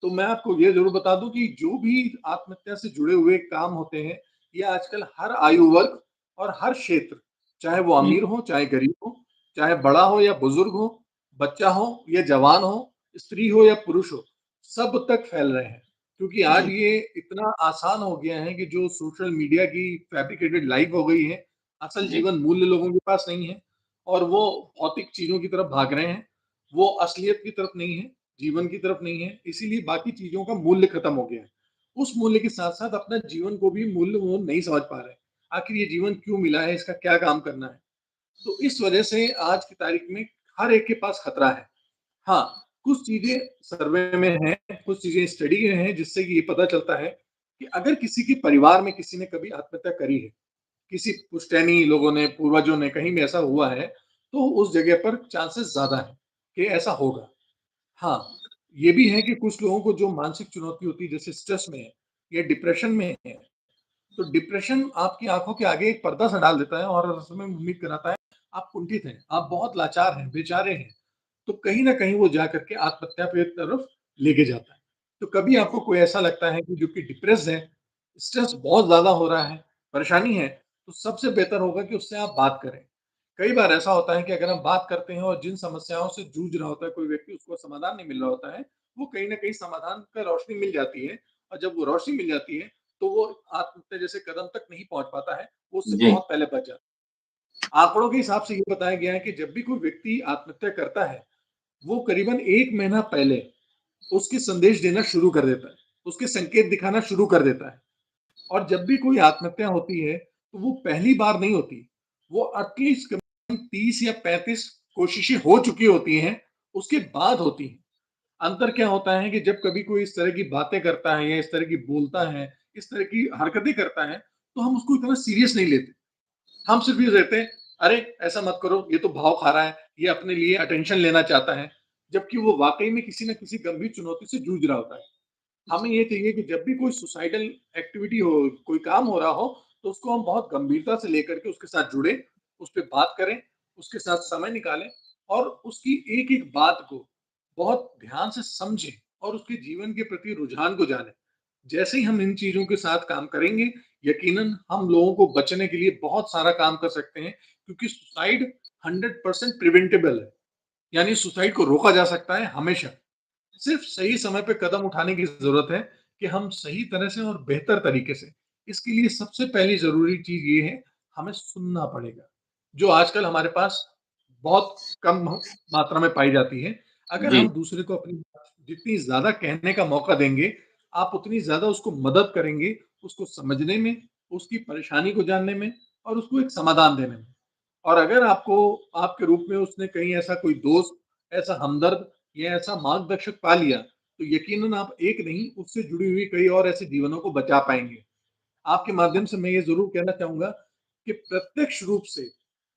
तो मैं आपको ये ज़रूर बता दूँ कि जो भी आत्महत्या से जुड़े हुए काम होते हैं, ये आजकल हर आयु वर्ग और हर क्षेत्र, चाहे वो जी, अमीर हो, चाहे गरीब हो, चाहे बड़ा हो या बुजुर्ग हो, बच्चा हो या जवान हो, स्त्री हो या पुरुष हो, सब तक फैल रहे हैं। क्योंकि आज जी, ये इतना आसान हो गया है कि जो सोशल मीडिया की फैब्रिकेटेड लाइफ हो गई है, असल जी, जीवन मूल्य लोगों के पास नहीं है और वो भौतिक चीज़ों की तरफ भाग रहे हैं। वो असलियत की तरफ नहीं है, जीवन की तरफ नहीं है, इसीलिए बाकी चीज़ों का मूल्य खत्म हो गया है। उस मूल्य के साथ-साथ अपना जीवन को भी मूल्य वो नहीं समझ पा रहे हैं। आखिर ये जीवन क्यों मिला है, इसका क्या काम करना है? तो इस वजह से आज की तारीख में हर एक के पास खतरा है। हाँ, कुछ चीज़ें सर्वे में हैं, कुछ चीज़ें स्टडी में हैं जिससे कि ये पता चलता है कि अगर किसी के परिवार में किसी ने कभी आत्महत्या करी है, किसी पुश्तैनी लोगों ने, पूर्वजों ने कहीं भी ऐसा हुआ है, तो उस जगह पर चांसेस ज़्यादा हैं कि ऐसा होगा। हाँ, ये भी है कि कुछ लोगों को जो मानसिक चुनौती होती है जैसे स्ट्रेस में है या डिप्रेशन में है, तो डिप्रेशन आपकी आँखों के आगे एक पर्दा सा डाल देता है और उसमें उम्मीद कराता है, आप कुंठित हैं, आप बहुत लाचार हैं, बेचारे हैं। तो कहीं न कहीं वो जाकर के आत्महत्या की तरफ लेके जाता है। तो कभी आपको कोई ऐसा लगता है कि जो कि डिप्रेस्ड है, स्ट्रेस बहुत ज़्यादा हो रहा है, परेशानी है, तो सबसे बेहतर होगा कि उससे आप बात करें। कई बार ऐसा होता है कि अगर हम बात करते हैं और जिन समस्याओं से जूझ रहा होता है कोई व्यक्ति, उसको समाधान नहीं मिल रहा होता है, वो कहीं न कहीं समाधान का रोशनी मिल जाती है और जब वो रोशनी मिल जाती है, तो वो आत्महत्या जैसे कदम तक नहीं पहुँच पाता है, वो उससे जी, बहुत पहले बच जाता है। आंकड़ों के हिसाब से ये बताया गया है कि जब भी कोई व्यक्ति आत्महत्या करता है, वो करीबन 1 महीना पहले उसके संदेश देना शुरू कर देता है, उसके संकेत दिखाना शुरू कर देता है। और जब भी कोई आत्महत्या होती है, तो वो पहली बार नहीं होती, वो एटलीस्ट कम से कम 30 या 35 कोशिशें हो चुकी होती हैं, उसके बाद होती हैं। अंतर क्या होता है कि जब कभी कोई इस तरह की बातें करता है या इस तरह की बोलता है, इस तरह की हरकतें करता है, तो हम उसको इतना सीरियस नहीं लेते। हम सिर्फ ये रहते हैं, अरे ऐसा मत करो, ये तो भाव खा रहा है, ये अपने लिए अटेंशन लेना चाहता है, जबकि वो वाक़ई में किसी न किसी गंभीर चुनौती से जूझ रहा होता है। हमें ये चाहिए कि जब भी कोई सुसाइडल एक्टिविटी हो, कोई काम हो रहा हो, तो उसको हम बहुत गंभीरता से लेकर के उसके साथ जुड़ें, उस पे बात करें, उसके साथ समय निकालें और उसकी एक-एक बात को बहुत ध्यान से समझें और उसके जीवन के प्रति रुझान को जानें। जैसे ही हम इन चीज़ों के साथ काम करेंगे, यकीनन हम लोगों को बचने के लिए बहुत सारा काम कर सकते हैं क्योंकि सुसाइड 100% प्रिवेंटेबल है, यानी सुसाइड को रोका जा सकता है हमेशा। सिर्फ सही समय पे कदम उठाने की ज़रूरत है कि हम सही तरह से और बेहतर तरीके से। इसके लिए सबसे पहली ज़रूरी चीज़ ये है, हमें सुनना पड़ेगा, जो आजकल हमारे पास बहुत कम मात्रा में पाई जाती है। अगर जी, हम दूसरे को अपनी बात जितनी ज़्यादा कहने का मौका देंगे, आप उतनी ज़्यादा उसको मदद करेंगे, उसको समझने में, उसकी परेशानी को जानने में और उसको एक समाधान देने में। और अगर आपको आपके रूप में उसने कहीं ऐसा कोई दोस्त, ऐसा हमदर्द या ऐसा मार्गदर्शक पा लिया, तो यकीनन आप एक नहीं, उससे जुड़ी हुई कई और ऐसे जीवनों को बचा पाएँगे। आपके माध्यम से मैं ये ज़रूर कहना चाहूँगा कि प्रत्यक्ष रूप से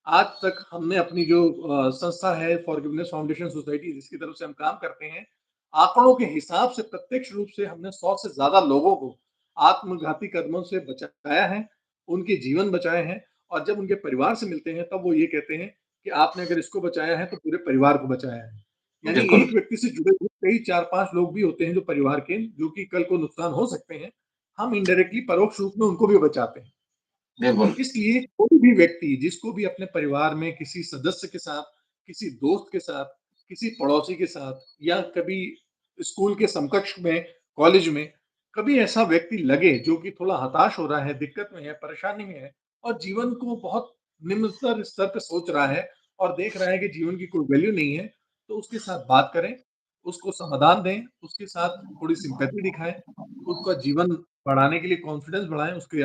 आज तक हमने अपनी जो संस्था है फॉरगिवनेस फाउंडेशन सोसाइटी जिसकी तरफ से हम काम करते हैं, आंकड़ों के हिसाब से प्रत्यक्ष रूप से हमने 100 से ज़्यादा लोगों को आत्मघाती कदमों से बचाया है, उनके जीवन बचाए हैं और जब उनके परिवार से मिलते हैं तब वो ये कहते हैं कि आपने अगर इसको बचाया है तो पूरे परिवार को बचाया है। यानी बिल्कुल, एक व्यक्ति से जुड़े हुए कई 4-5 लोग भी होते हैं जो परिवार के, जो कि कल को नुकसान हो सकते हैं। हम इनडायरेक्टली परोक्ष रूप में उनको भी बचाते हैं। बिल्कुल। इसलिए कोई भी व्यक्ति जिसको भी अपने परिवार में किसी सदस्य के साथ, किसी दोस्त के साथ, किसी पड़ोसी के साथ या कभी स्कूल के समकक्ष में, कॉलेज में, कभी ऐसा व्यक्ति लगे जो कि थोड़ा हताश हो रहा है, दिक्कत में है, परेशानी में है और जीवन को बहुत निम्नतर स्तर पे सोच रहा है और देख रहा है कि जीवन की कोई वैल्यू नहीं है, तो उसके साथ बात करें, उसको समाधान दें, उसके साथ थोड़ी सिम्पैथी दिखाएँ, उसका जीवन बढ़ाने के लिए कॉन्फिडेंस बढ़ाएँ, उसके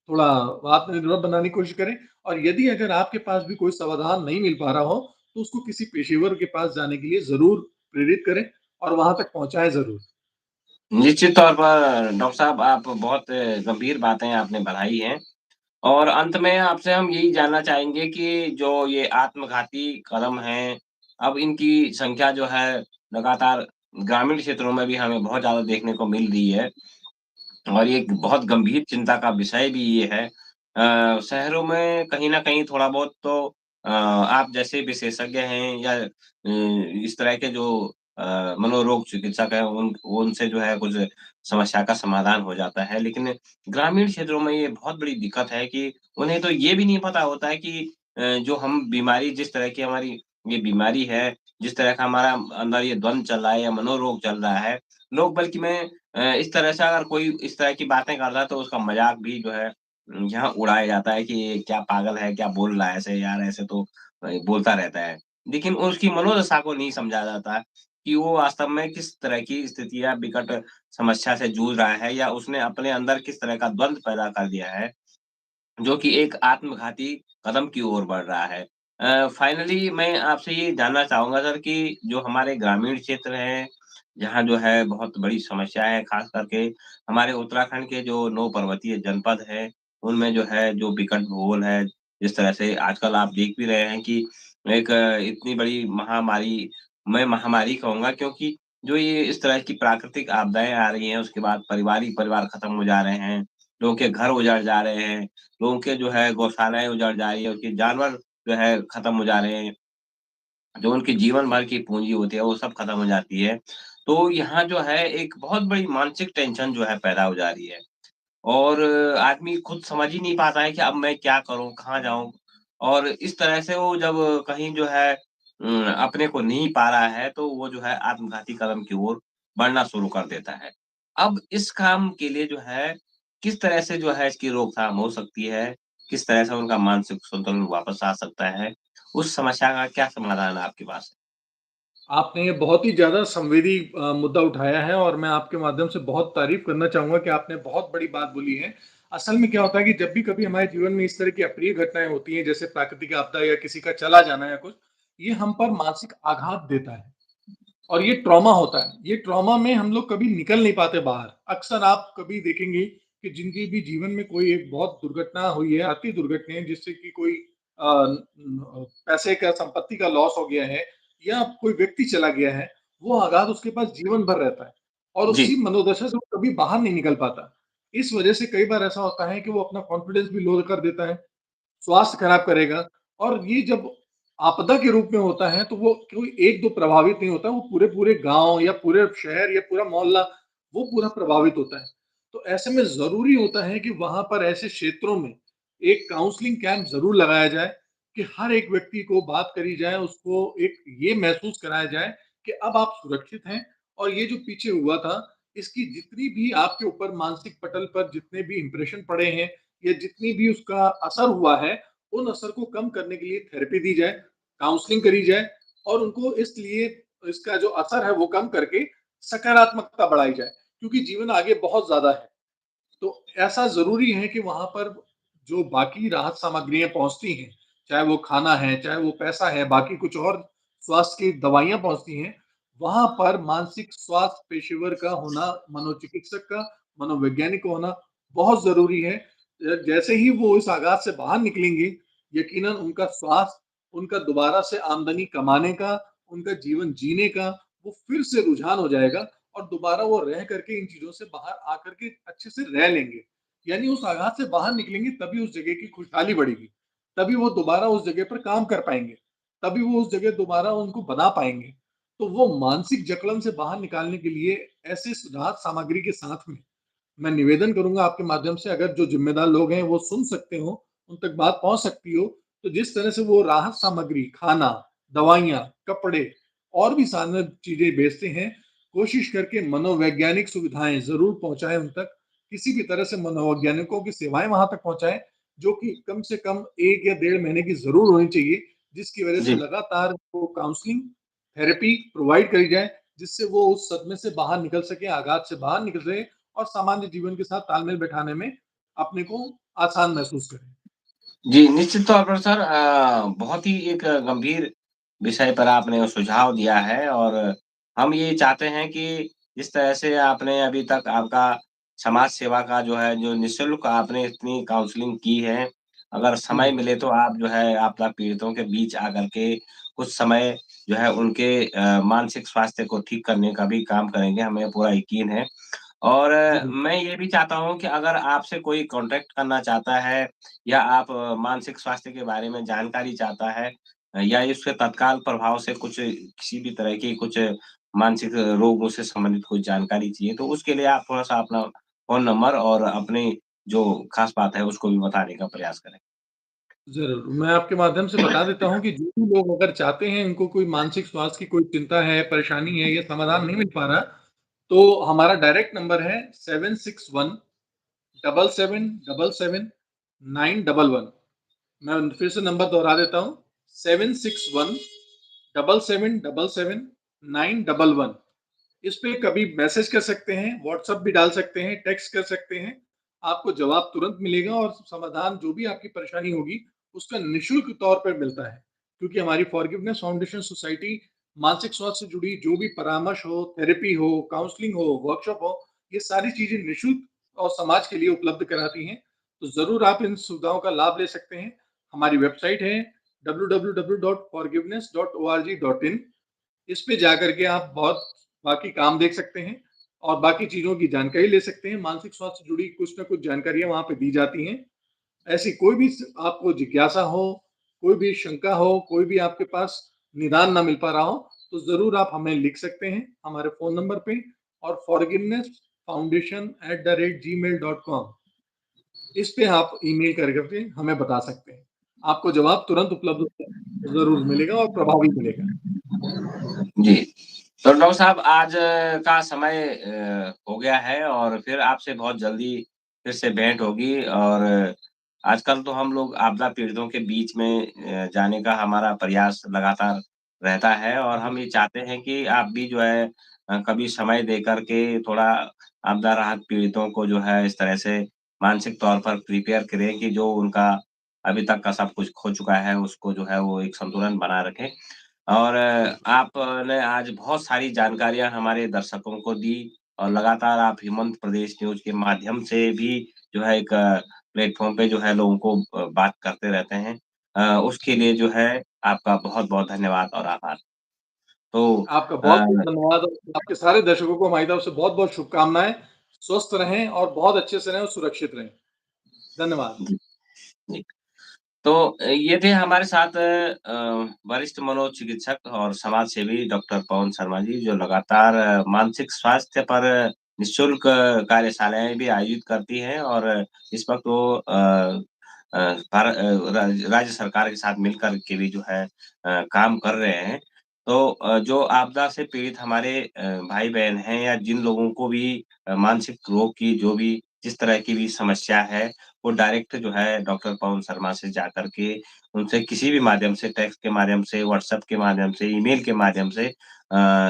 थोड़ा आत्मनिर्भर बनाने की कोशिश करें और यदि अगर आपके पास भी कोई समाधान नहीं मिल पा रहा हो, तो उसको किसी पेशेवर के पास जाने के लिए ज़रूर प्रेरित करें और वहाँ तक पहुँचाएँ ज़रूर। निश्चित तौर पर डॉक्टर साहब आप बहुत गंभीर बातें आपने बढ़ाई हैं और अंत में आपसे हम यही जानना चाहेंगे कि जो ये आत्मघाती कदम हैं, अब इनकी संख्या जो है लगातार ग्रामीण क्षेत्रों में भी हमें बहुत ज़्यादा देखने को मिल रही है। और ये एक बहुत गंभीर चिंता का विषय भी ये है। शहरों में कहीं न कहीं थोड़ा बहुत तो आप जैसे विशेषज्ञ हैं या इस तरह के जो मनोरोग चिकित्सक हैं उनसे जो है कुछ समस्या का समाधान हो जाता है। लेकिन ग्रामीण क्षेत्रों में ये बहुत बड़ी दिक्कत है कि उन्हें तो ये भी नहीं पता होता है कि जो हम बीमारी जिस तरह की हमारी ये बीमारी है, जिस तरह का हमारा अंदर ये द्वंद चल रहा है या मनोरोग चल रहा है, लोग बल्कि मैं इस तरह से अगर कोई इस तरह की बातें करता है तो उसका मज़ाक भी जो है यहाँ उड़ाया जाता है कि ये क्या पागल है, क्या बोल रहा है ऐसे यार ऐसे तो बोलता रहता है। लेकिन उसकी मनोदशा को नहीं समझा जाता कि वो वास्तव में किस तरह की स्थिति या विकट समस्या से जूझ रहा है या उसने अपने अंदर किस तरह का द्वंद पैदा कर दिया है। जो कि एक आत्मघाती कदम की ओर बढ़ रहा है। फाइनली मैं आपसे ये जानना चाहूँगा सर कि जो हमारे ग्रामीण क्षेत्र हैं, जहाँ जो है बहुत बड़ी समस्या है, ख़ास करके हमारे उत्तराखंड के जो 9 पर्वतीय जनपद हैं, उनमें जो है जो विकट भूगोल है, जिस तरह से आजकल आप देख भी रहे हैं कि एक इतनी बड़ी महामारी मैं महामारी कहूँगा क्योंकि जो ये इस तरह की प्राकृतिक आपदाएँ आ रही हैं, उसके बाद परिवार ही परिवार खत्म हो जा रहे हैं, लोगों के घर उजड़ जा रहे हैं। लोगों के जो है गौशालाएँ उजड़ जा रही है, उनके जानवर जो है खत्म हो जा रहे हैं, जो उनकी जीवन भर की पूँजी होती है, वो सब खत्म हो जाती है। तो यहाँ जो है एक बहुत बड़ी मानसिक टेंशन जो है पैदा हो जा रही है और आदमी खुद समझ ही नहीं पाता है कि अब मैं क्या करूँ, कहाँ जाऊँ? और इस तरह से वो जब कहीं जो है अपने को नहीं पा रहा है, तो वो जो है आत्मघाती कदम की ओर बढ़ना शुरू कर देता है। अब इस काम के लिए जो है किस तरह से जो है इसकी रोकथाम हो सकती है? किस तरह से उनका मानसिक संतुलन वापस आ सकता है? उस समस्या का क्या समाधान है आपके पास? आपने ये बहुत ही ज़्यादा संवेदी मुद्दा उठाया है और मैं आपके माध्यम से बहुत तारीफ़ करना चाहूँगा कि आपने बहुत बड़ी बात बोली है। असल में क्या होता है कि जब भी कभी हमारे जीवन में इस तरह की अप्रिय घटनाएँ होती हैं, जैसे प्राकृतिक आपदा या किसी का चला जाना या कुछ, ये हम पर मानसिक आघात देता है और ये ट्रॉमा होता है। ये ट्रॉमा में हम लोग कभी निकल नहीं पाते बाहर। अक्सर आप कभी देखेंगे कि जिनके भी जीवन में कोई एक बहुत दुर्घटना हुई है, अति दुर्घटना जिससे कि कोई पैसे का, संपत्ति का लॉस हो गया है या कोई व्यक्ति चला गया है, वो आघात उसके पास जीवन भर रहता है और जी, उसी मनोदशा से वो कभी बाहर नहीं निकल पाता। इस वजह से कई बार ऐसा होता है कि वो अपना कॉन्फिडेंस भी लो कर देता है, स्वास्थ्य खराब करेगा और ये जब आपदा के रूप में होता है, तो वो कोई 1-2 प्रभावित नहीं होता, वो पूरे-पूरे गाँव या पूरे शहर या पूरा मोहल्ला, वो पूरा प्रभावित होता है। तो ऐसे में ज़रूरी होता है कि वहाँ पर ऐसे क्षेत्रों में एक काउंसलिंग कैंप ज़रूर लगाया जाए कि हर एक व्यक्ति को बात करी जाए, उसको एक ये महसूस कराया जाए कि अब आप सुरक्षित हैं और ये जो पीछे हुआ था, इसकी जितनी भी आपके ऊपर मानसिक पटल पर जितने भी इम्प्रेशन पड़े हैं या जितनी भी उसका असर हुआ है, उन असर को कम करने के लिए थेरेपी दी जाए, काउंसलिंग करी जाए और उनको इसलिए इसका जो असर है वो कम करके सकारात्मकता बढ़ाई जाए, क्योंकि जीवन आगे बहुत ज़्यादा है। तो ऐसा ज़रूरी है कि वहाँ पर जो बाकी राहत सामग्रियाँ पहुँचती हैं, चाहे वो खाना है, चाहे वो पैसा है, बाकी कुछ और स्वास्थ्य की दवाइयाँ पहुँचती हैं, वहाँ पर मानसिक स्वास्थ्य पेशेवर का होना, मनोचिकित्सक का, मनोवैज्ञानिक का होना बहुत ज़रूरी है। जैसे ही वो इस आघात से बाहर निकलेंगे, यकीनन उनका स्वास्थ्य, उनका दोबारा से आमदनी कमाने का, उनका जीवन जीने का, वो फिर से रुझान हो जाएगा और दोबारा वो रह करके इन चीज़ों से बाहर आकर के अच्छे से रह लेंगे। यानी उस आघात से बाहर निकलेंगे तभी उस जगह की खुशहाली बढ़ेगी। तभी वो दोबारा उस जगह पर काम कर पाएँगे। तभी वो उस जगह दोबारा उनको बना पाएँगे। तो वो मानसिक जकड़न से बाहर निकालने के लिए ऐसे राहत सामग्री के साथ में मैं निवेदन करूँगा आपके माध्यम से, अगर जो ज़िम्मेदार लोग हैं वो सुन सकते हो, उन तक बात पहुँच सकती हो, तो जिस तरह से वो राहत सामग्री, खाना, दवाइयाँ, कपड़े और भी सारे चीज़ें बेचते हैं, कोशिश करके मनोवैज्ञानिक सुविधाएँ ज़रूर पहुँचाएँ उन तक। किसी भी तरह से मनोवैज्ञानिकों की सेवाएँ वहाँ तक पहुँचाएँ, जो कि कम से कम 1 या डेढ़ महीने की ज़रूर होनी चाहिए, जिसकी वजह से जी। लगातार वो काउंसलिंग, थेरेपी प्रोवाइड करी जाए, जिससे वो उस सदमे से बाहर निकल सकें, आघात से बाहर निकल सकें और सामान्य जीवन के साथ तालमेल बैठाने में अपने को आसान महसूस करें। जी, निश्चित तौर पर सर बहुत ही एक गंभीर विषय पर आपने सुझाव दिया है और हम ये चाहते हैं कि जिस तरह से आपने अभी तक आपका समाज सेवा का जो है, जो निःशुल्क आपने इतनी काउंसलिंग की है, अगर जी, समय मिले तो आप जो है आपदा पीड़ितों के बीच आकर के कुछ समय जो है उनके मानसिक स्वास्थ्य को ठीक करने का भी काम करेंगे, हमें पूरा यकीन है। और जी बिल्कुल। मैं ये भी चाहता हूँ कि अगर आपसे कोई कॉन्टैक्ट करना चाहता है या आप मानसिक स्वास्थ्य के बारे में जानकारी चाहता है या इसके तत्काल प्रभाव से कुछ किसी भी तरह की कुछ मानसिक रोगों से संबंधित कोई जानकारी चाहिए, तो उसके लिए आप थोड़ा-सा अपना फ़ोन नंबर और अपनी जो ख़ास बात है, उसको भी बताने का प्रयास करें। ज़रूर, मैं आपके माध्यम से बता देता हूँ कि जो भी लोग अगर चाहते हैं, इनको कोई मानसिक स्वास्थ्य की कोई चिंता है, परेशानी है या समाधान नहीं मिल पा रहा, तो हमारा डायरेक्ट नंबर है 761 डबल 7 डबल 7 911। मैं फिर से नंबर दोहरा देता हूँ, 761 डबल 7 डबल 7 911। इस पे कभी मैसेज कर सकते हैं, व्हाट्सएप भी डाल सकते हैं, टेक्स्ट कर सकते हैं। आपको जवाब तुरंत मिलेगा और समाधान जो भी आपकी परेशानी होगी, उसका निःशुल्क तौर पर मिलता है। क्योंकि हमारी फॉरगिवनेस फाउंडेशन सोसाइटी मानसिक स्वास्थ्य से जुड़ी जो भी परामर्श हो, थेरेपी हो, काउंसलिंग हो, वर्कशॉप हो, ये सारी चीज़ें निःशुल्क और समाज के लिए उपलब्ध कराती हैं। तो ज़रूर आप इन सुविधाओं का लाभ ले सकते हैं। हमारी वेबसाइट है www.forgiveness.org.in। इस पे जाकर के आप बहुत बाकी काम देख सकते हैं और बाकी चीज़ों की जानकारी ले सकते हैं। मानसिक स्वास्थ्य से जुड़ी कुछ न कुछ जानकारियाँ वहाँ पे दी जाती हैं। ऐसी कोई भी आपको जिज्ञासा हो, कोई भी शंका हो, कोई भी आपके पास निदान ना मिल पा रहा हो, तो ज़रूर आप हमें लिख सकते हैं हमारे फ़ोन नंबर पे और forgivenessfoundation@gmail.com इस पे आप ईमेल कर करके हमें बता सकते हैं। आपको जवाब तुरंत उपलब्ध ज़रूर मिलेगा और प्रभावी मिलेगा। जी। तो डॉक्टर साहब आज का समय हो गया है और फिर आपसे बहुत जल्दी फिर से भेंट होगी और आजकल तो हम लोग आपदा पीड़ितों के बीच में जाने का हमारा प्रयास लगातार रहता है और जी, हम ये चाहते हैं कि आप भी जो है कभी समय देकर के थोड़ा आपदा राहत पीड़ितों को जो है इस तरह से मानसिक तौर पर प्रिपेयर करें कि जो उनका अभी तक का सब कुछ खो चुका है, उसको जो है वो एक संतुलन बना रखें। और आपने आज बहुत सारी जानकारियाँ हमारे दर्शकों को दी और लगातार आप हिमंत प्रदेश न्यूज़ के माध्यम से भी जो है एक प्लेटफ़ॉर्म पे जो है लोगों को बात करते रहते हैं। उसके लिए जो है आपका बहुत-बहुत धन्यवाद और आभार। तो आपका अ, बहुत-बहुत धन्यवाद और आपके सारे दर्शकों को हमारी तरफ से बहुत-बहुत शुभकामनाएँ। स्वस्थ रहें और बहुत अच्छे से रहें और सुरक्षित रहें। धन्यवाद। जी, जी। तो ये थे हमारे साथ वरिष्ठ मनोचिकित्सक और समाज सेवी डॉक्टर पवन शर्मा जी, जो लगातार मानसिक स्वास्थ्य पर निःशुल्क कार्यशालाएँ भी आयोजित करती हैं और इस वक़्त वो राज्य सरकार के साथ मिलकर के भी जो है काम कर रहे हैं। तो जो आपदा से पीड़ित हमारे भाई-बहन हैं या जिन लोगों को भी मानसिक रोग की जो भी जिस तरह की भी समस्या है, वो डायरेक्ट जो है डॉक्टर पवन शर्मा से जाकर के उनसे किसी भी माध्यम से टेक्स्ट के माध्यम से, व्हाट्सएप के माध्यम से, ईमेल के माध्यम से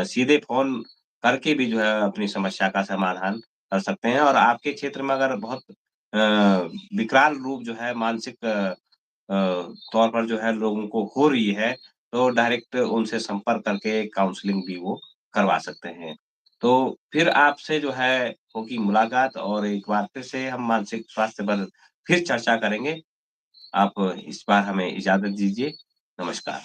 सीधे फ़ोन करके भी जो है अपनी समस्या का समाधान कर सकते हैं और आपके क्षेत्र में अगर बहुत विकराल रूप जो है मानसिक तौर पर जो है लोगों को हो रही है, तो डायरेक्ट उनसे संपर्क करके काउंसलिंग भी वो करवा सकते हैं। तो फिर आपसे जो है होगी मुलाकात और एक बार फिर से हम मानसिक स्वास्थ्य पर फिर चर्चा करेंगे। आप इस बार हमें इजाज़त दीजिए। नमस्कार।